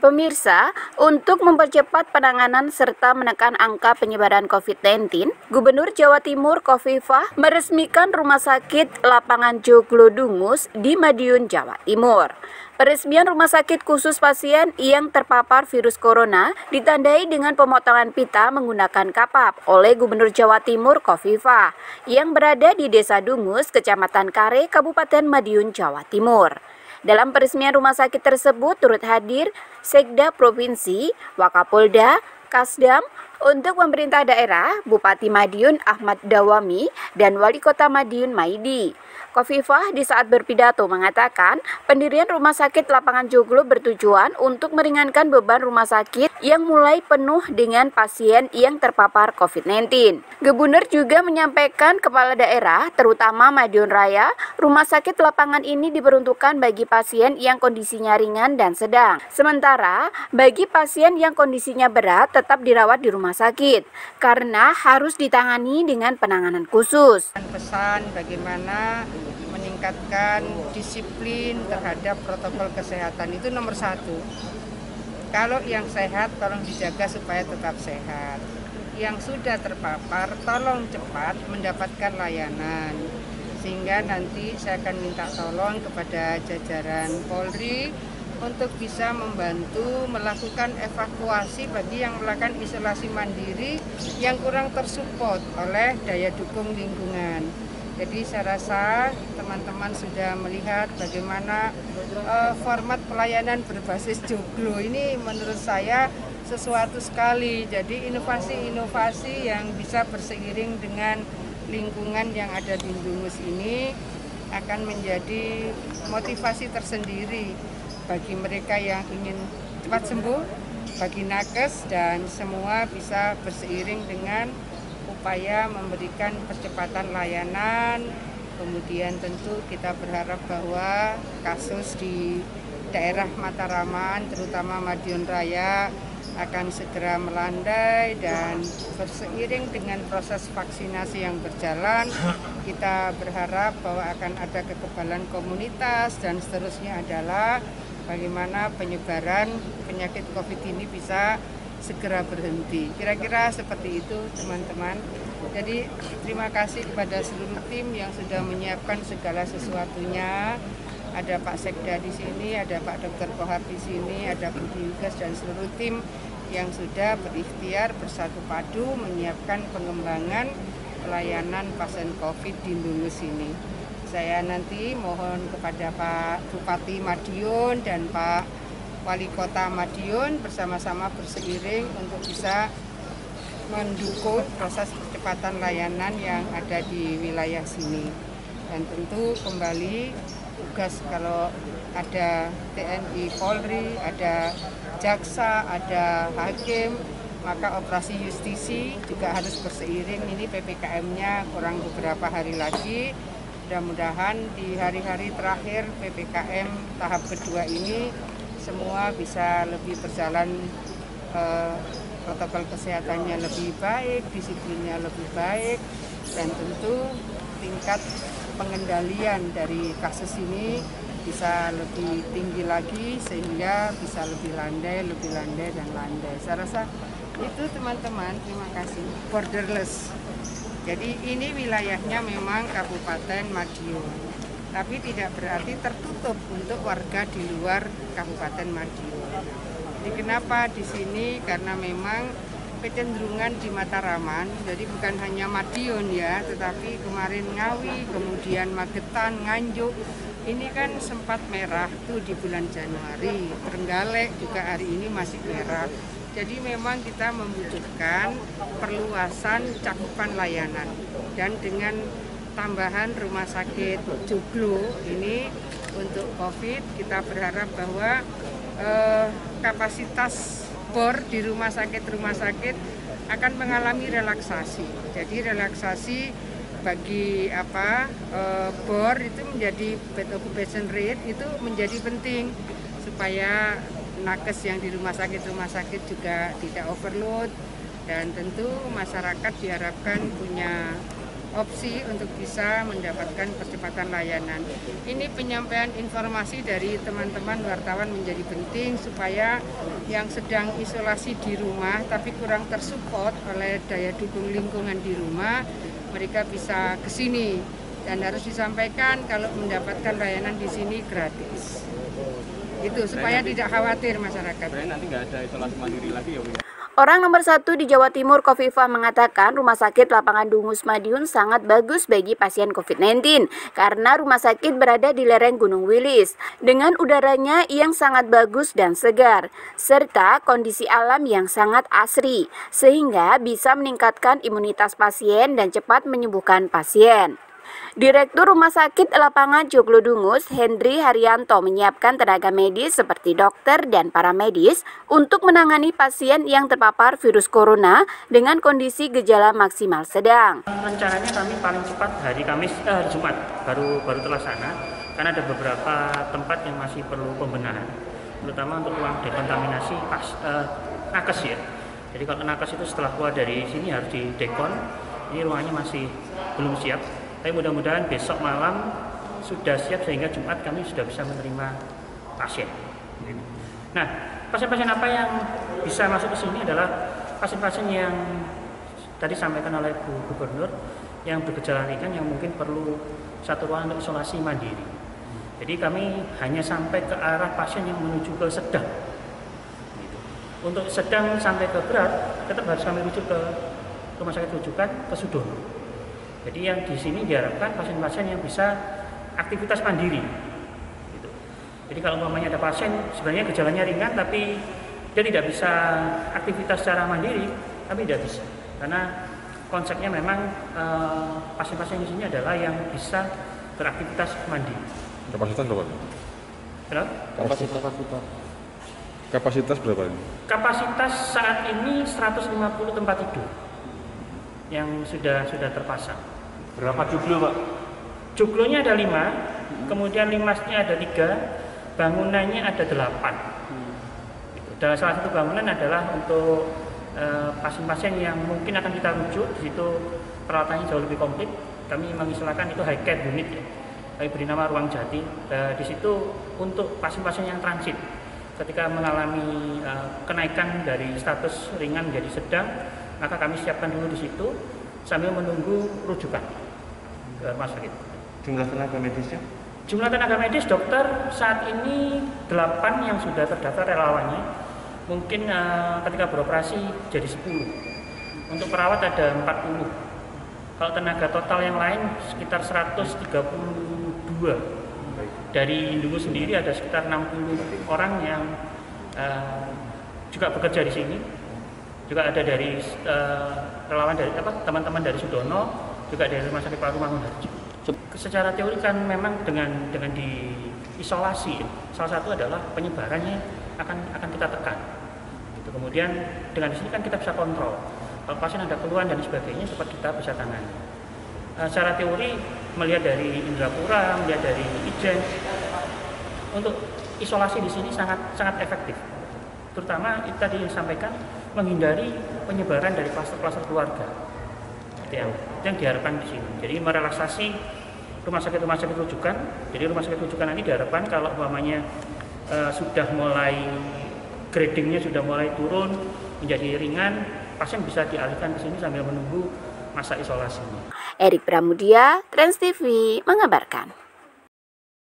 Pemirsa, untuk mempercepat penanganan serta menekan angka penyebaran COVID-19, Gubernur Jawa Timur Khofifah meresmikan Rumah Sakit Lapangan Joglo Dungus di Madiun, Jawa Timur. Peresmian rumah sakit khusus pasien yang terpapar virus corona ditandai dengan pemotongan pita menggunakan kapap oleh Gubernur Jawa Timur Khofifah yang berada di Desa Dungus, Kecamatan Kare, Kabupaten Madiun, Jawa Timur. Dalam peresmian rumah sakit tersebut turut hadir Sekda Provinsi, Wakapolda, Kasdam, untuk pemerintah daerah, Bupati Madiun Ahmad Dawami, dan Wali Kota Madiun Maidi. Khofifah di saat berpidato mengatakan pendirian rumah sakit Lapangan Joglo bertujuan untuk meringankan beban rumah sakit yang mulai penuh dengan pasien yang terpapar COVID-19. Gubernur juga menyampaikan kepala daerah, terutama Madiun Raya, rumah sakit lapangan ini diperuntukkan bagi pasien yang kondisinya ringan dan sedang. Sementara bagi pasien yang kondisinya berat tetap dirawat di rumah sakit karena harus ditangani dengan penanganan khusus. Pesan bagaimana meningkatkan disiplin terhadap protokol kesehatan itu nomor satu. Kalau yang sehat tolong dijaga supaya tetap sehat. Yang sudah terpapar tolong cepat mendapatkan layanan. Sehingga nanti saya akan minta tolong kepada jajaran Polri untuk bisa membantu melakukan evakuasi bagi yang melakukan isolasi mandiri yang kurang tersupport oleh daya dukung lingkungan. Jadi saya rasa teman-teman sudah melihat bagaimana format pelayanan berbasis joglo ini menurut saya sesuatu sekali. Jadi inovasi-inovasi yang bisa berseiring dengan lingkungan yang ada di Dungus ini akan menjadi motivasi tersendiri bagi mereka yang ingin cepat sembuh, bagi nakes, dan semua bisa berseiring dengan upaya memberikan percepatan layanan. Kemudian tentu kita berharap bahwa kasus di daerah Mataraman, terutama Madiun Raya, akan segera melandai dan berseiring dengan proses vaksinasi yang berjalan, kita berharap bahwa akan ada kekebalan komunitas dan seterusnya adalah bagaimana penyebaran penyakit COVID ini bisa segera berhenti. Kira-kira seperti itu teman-teman. Jadi terima kasih kepada seluruh tim yang sudah menyiapkan segala sesuatunya. Ada Pak Sekda di sini, ada Pak Dr. Kohar di sini, ada Bu Yugas dan seluruh tim yang sudah berikhtiar bersatu padu menyiapkan pengembangan pelayanan pasien COVID di Dungus ini. Saya nanti mohon kepada Pak Bupati Madiun dan Pak Wali Kota Madiun bersama-sama berseiring untuk bisa mendukung proses percepatan layanan yang ada di wilayah sini. Dan tentu kembali tugas kalau ada TNI Polri, ada jaksa, ada hakim, maka operasi justisi juga harus berseiring. Ini PPKM-nya kurang beberapa hari lagi. Mudah-mudahan di hari-hari terakhir PPKM tahap kedua ini semua bisa lebih berjalan, protokol kesehatannya lebih baik, disiplinnya lebih baik, dan tentu tingkat pengendalian dari kasus ini bisa lebih tinggi lagi sehingga bisa lebih landai, dan landai. Saya rasa itu teman-teman, terima kasih. Borderless. Jadi ini wilayahnya memang Kabupaten Madiun, tapi tidak berarti tertutup untuk warga di luar Kabupaten Madiun. Jadi kenapa di sini? Karena memang kecenderungan di Mataraman, jadi bukan hanya Madiun ya, tetapi kemarin Ngawi, kemudian Magetan, Nganjuk, ini kan sempat merah tuh di bulan Januari. Trenggalek juga hari ini masih merah. Jadi memang kita membutuhkan perluasan cakupan layanan, dan dengan tambahan rumah sakit Joglo ini untuk COVID, kita berharap bahwa kapasitas BOR di rumah sakit akan mengalami relaksasi. Jadi relaksasi bagi BOR itu menjadi bed occupation rate itu menjadi penting supaya nakes yang di rumah sakit juga tidak overload, dan tentu masyarakat diharapkan punya opsi untuk bisa mendapatkan percepatan layanan. Ini penyampaian informasi dari teman-teman wartawan menjadi penting supaya yang sedang isolasi di rumah tapi kurang tersupport oleh daya dukung lingkungan di rumah, mereka bisa ke sini. Dan harus disampaikan kalau mendapatkan layanan di sini gratis. Itu supaya tidak khawatir masyarakat. Nanti nggak ada isolasi mandiri lagi ya Bu? Orang nomor 1 di Jawa Timur, Kofifah, mengatakan Rumah Sakit Lapangan Dungus Madiun sangat bagus bagi pasien COVID-19 karena rumah sakit berada di lereng Gunung Wilis dengan udaranya yang sangat bagus dan segar serta kondisi alam yang sangat asri sehingga bisa meningkatkan imunitas pasien dan cepat menyembuhkan pasien. Direktur Rumah Sakit Lapangan Joglodungus, Hendri Haryanto, menyiapkan tenaga medis seperti dokter dan paramedis untuk menangani pasien yang terpapar virus corona dengan kondisi gejala maksimal sedang. Rencananya kami paling cepat hari Jumat baru terlaksana karena ada beberapa tempat yang masih perlu pembenahan, terutama untuk ruang dekontaminasi nakes ya. Jadi kalau nakes itu setelah keluar dari sini harus didekon, ini ruangannya masih belum siap. Tapi mudah-mudahan besok malam sudah siap sehingga Jumat kami sudah bisa menerima pasien. Nah, pasien-pasien apa yang bisa masuk ke sini adalah pasien-pasien yang tadi sampaikan oleh Bu Gubernur yang bergejala ringan yang mungkin perlu satu ruangan untuk isolasi mandiri. Jadi kami hanya sampai ke arah pasien yang menuju ke sedang. Untuk sedang sampai ke berat tetap harus kami rujuk ke rumah sakit rujukan ke Sudono. Jadi yang di sini diharapkan pasien-pasien yang bisa aktivitas mandiri. Gitu. Jadi kalau umpamanya ada pasien sebenarnya gejalanya ringan tapi dia tidak bisa aktivitas secara mandiri, tapi tidak bisa. Karena konsepnya memang pasien-pasien di sini adalah yang bisa beraktivitas mandiri. Kapasitas berapa? Berapa? Kapasitas berapa ini? Kapasitas saat ini 150 tempat tidur yang sudah terpasang. Berapa joglo Pak? Joglonya ada 5, kemudian limasnya ada 3, bangunannya ada 8. Dan salah satu bangunan adalah untuk pasien-pasien yang mungkin akan kita rujuk, di situ peralatannya jauh lebih komplit. Kami mengistilahkan itu high care unit ya. Kami beri nama Ruang Jati. Di situ untuk pasien-pasien yang transit ketika mengalami kenaikan dari status ringan menjadi sedang, maka kami siapkan dulu di situ sambil menunggu rujukan ke rumah sakit. Jumlah tenaga medisnya? Jumlah tenaga medis dokter saat ini 8 yang sudah terdaftar relawannya. Mungkin ketika beroperasi jadi 10. Untuk perawat ada 40. Kalau tenaga total yang lain sekitar 132. Dari Indungu sendiri ada sekitar 60 orang yang juga bekerja di sini. Juga ada dari relawan dari teman-teman dari Sudono, juga dari Rumah Sakit Paru Mangunharjo. Secara teori kan memang dengan diisolasi, salah satu adalah penyebarannya akan kita tekan. Gitu. Kemudian dengan di sini kan kita bisa kontrol. Kalau pasien ada keluhan dan sebagainya, cepat kita bisa tangani. Secara teori melihat dari Indrapura, melihat dari Ijen, untuk isolasi di sini sangat efektif. Terutama itu tadi yang disampaikan, menghindari penyebaran dari kluster-kluster keluarga. Itu yang diharapkan di sini. Jadi merelaksasi rumah sakit rujukan. Jadi rumah sakit rujukan ini diharapkan kalau umpamanya sudah mulai gradingnya sudah mulai turun menjadi ringan, pasien bisa dialihkan ke sini sambil menunggu masa isolasinya. Erik Pramudia, Trans TV mengabarkan.